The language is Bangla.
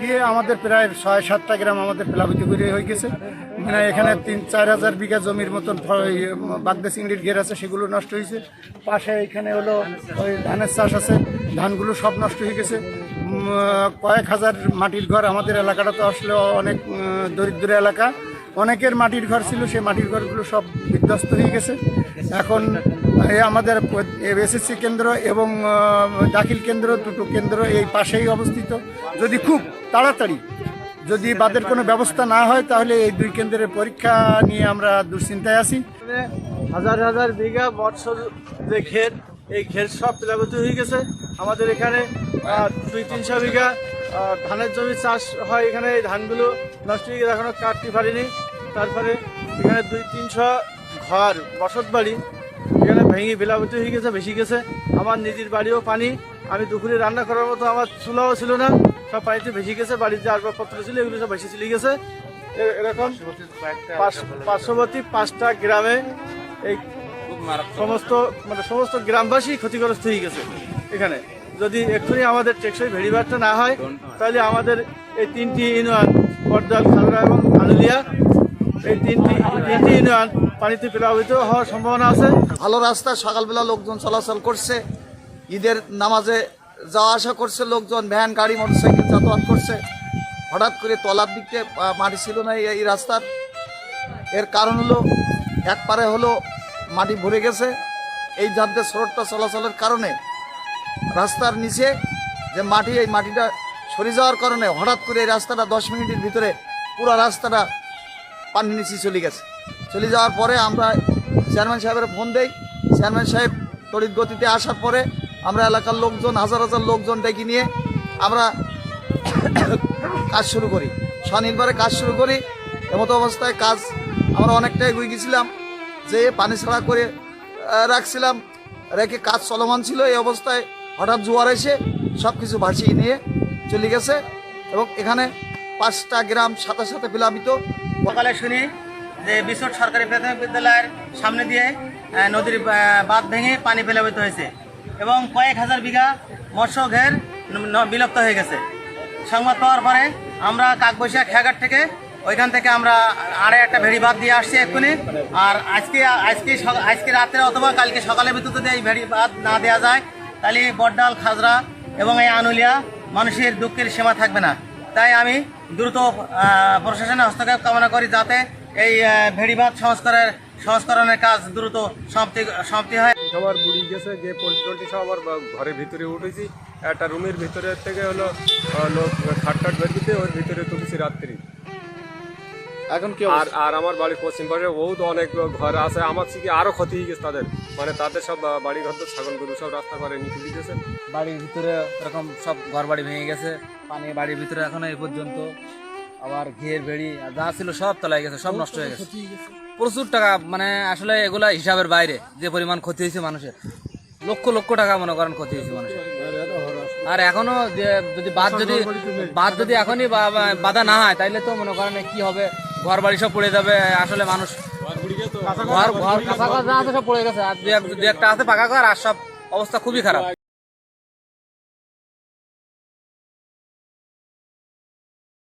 দিয়ে আমাদের প্রায় 6-7টা গ্রাম আমাদের প্লাবিত করে হয়ে গেছে। মানে এখানে 3-4 হাজার বিঘা জমির মতন বাগদা চিংড়ির ঘের আছে, সেগুলো নষ্ট হয়েছে। পাশে এখানে হলো ওই ধানের চাষ আছে, ধানগুলো সব নষ্ট হয়ে গেছে। কয়েক হাজার মাটির ঘর, আমাদের এলাকাটা তো আসলে অনেক দরিদ্র এলাকা, অনেকের মাটির ঘর ছিল, সেই মাটির ঘরগুলো সব বিধ্বস্ত হয়ে গেছে। এখন আমাদের এসএসসি কেন্দ্র এবং দাখিল কেন্দ্র, দুটো কেন্দ্র এই পাশেই অবস্থিত। যদি খুব তাড়াতাড়ি যদি বাদের কোনো ব্যবস্থা না হয়, তাহলে এই দুই কেন্দ্রের পরীক্ষা নিয়ে আমরা দুশ্চিন্তায় আছি। হাজার হাজার বিঘা মৎস্য যে ঘের, এই ঘের সব প্লাবিত হয়ে গেছে। আমাদের এখানে 200-300 বিঘা ধানের জমি চাষ হয়, এখানে এই ধানগুলো নষ্ট হয়ে গেছে, এখনও কাটতে পারিনি। তারপরে এখানে 200-300 ঘর বসত বাড়ি এখানে ভেঙে প্লাবিত হয়ে গেছে, ভেসে গেছে। আমার নিজের বাড়িও পানি, আমি দুপুরে রান্না করার মতো আমার চুলাও ছিল না, সব পানিতে ভেসে গেছে। বাড়ির যে আসবাবপত্র ছিল এগুলো সব ভেসে চলে গেছে। এরকম পার্শ্ববর্তী 5টা গ্রামে এই সমস্ত গ্রামবাসী ক্ষতিগ্রস্ত হয়ে গেছে। এখানে যদি এক্ষুনি আমাদের টেকসই ভেড়িবারটা না হয়, তাহলে আমাদের এই 3টি ইউনিয়ন, বড়দাল, খালড়া এবং আলুলিয়া, এই তিনটি ইউনিয়ন পানিতে প্লাবিত হওয়ার সম্ভাবনা আছে। ভালো রাস্তা, সকালবেলা লোকজন চলাচল করছে, ঈদের নামাজে যাওয়া আসা করছে লোকজন, ভ্যান, গাড়ি, মোটরসাইকেল যাতায়াত করছে। হঠাৎ করে তলার দিকে মাটি ছিল না এই রাস্তার। এর কারণ হলো একপারে হলো মাটি ভরে গেছে, এই যাতে স্রোতটা চলাচলের কারণে রাস্তার নিচে যে মাটি, এই মাটিটা সরে যাওয়ার কারণে হঠাৎ করে এই রাস্তাটা 10 মিনিটের ভিতরে পুরো রাস্তাটা পানির নিচে চলে গেছে। চলে যাওয়ার পরে আমরা চেয়ারম্যান সাহেবের ফোন দেই। চেয়ারম্যান সাহেব তড়িৎ গতিতে আসার পরে আমরা এলাকার লোকজন, হাজার হাজার লোকজন ডেকে নিয়ে আমরা কাজ শুরু করি, স্বনির্ভরে কাজ শুরু করি। এমতো অবস্থায় কাজ আমরা অনেকটাই এগিয়ে গেছিলাম, যে পানি ছাড়া করে রাখছিলাম, রেখে কাজ চলমান ছিল। এই অবস্থায় হঠাৎ জোয়ার এসে সব কিছু ভাসিয়ে নিয়ে চলে গেছে এবং এখানে 5টা গ্রাম সাথে সাথে প্লাবিত। সকালে শুনি যে বিশ্বট সরকারি প্রাথমিক বিদ্যালয়ের সামনে দিয়ে নদীর বাঁধ ভেঙে পানি প্লাবিত হয়েছে এবং কয়েক হাজার বিঘা মৎস্য ঘের বিলুপ্ত হয়ে গেছে। সংবাদ পাওয়ার পরে আমরা কাকবৈশা খেয়াঘাট থেকে ওইখান থেকে আমরা আড়ে একটা ভেড়ি বাঁধ দিয়ে আসছি এক্ষুনি। আর আজকে রাত্রে অথবা কালকে সকালের ভিতর যদি এই ভেড়ি বাঁধ না দেওয়া যায়, তাহলে বড়ডাল, খাজরা এবং এই আনুলিয়া মানুষের দুঃখের সীমা থাকবে না। তাই আমি দ্রুত প্রশাসনের হস্তক্ষেপ কামনা করি, যাতে এই ভেড়িবাঁধ সংস্করণের কাজ দ্রুত সমাপ্তি হয়। সবার বুড়ি গেছে, যে পোল্ট্রি সব আবার ঘরের ভিতরে উঠেছি। একটা রুমের ভিতরে থেকে হলো লোক খাট বের দিতে, ওর ভিতরে তুলেছি রাত্রি। এখন কি আর আমার বাড়ির পশ্চিম পাশে বহুত অনেক ঘর আছে, আমার থেকে আরো ক্ষতি হয়ে গেছে তাদের। মানে তাদের সব বাড়ি ঘর, ছাগল গরু সব রাস্তা করে নিয়ে চলে গেছে। বাড়ির ভিতরে এরকম সব ঘর বাড়ি ভেঙে গেছে, পানি বাড়ির ভিতরে এখনো এই পর্যন্ত। আবার ঘের বেড়ি যা ছিল সব তলায় গেছে, সব নষ্ট হয়ে গেছে। প্রচুর টাকা, মানে আসলে এগুলা হিসাবের বাইরে যে পরিমাণ ক্ষতি হয়েছে মানুষের। লক্ষ লক্ষ টাকা মনে করেন ক্ষতি হয়েছে মানুষের। আর এখনো যদি বাদ যদি এখনই বাধা না হয়, তাইলে তো মনে করেন কি হবে, ঘর বাড়ি সব পড়ে যাবে। আসলে মানুষ ঘর কাঁচা ঘর যা আছে সব পড়ে গেছে, আর দু একটা আছে পাকা ঘর, আর সব অবস্থা খুবই খারাপ।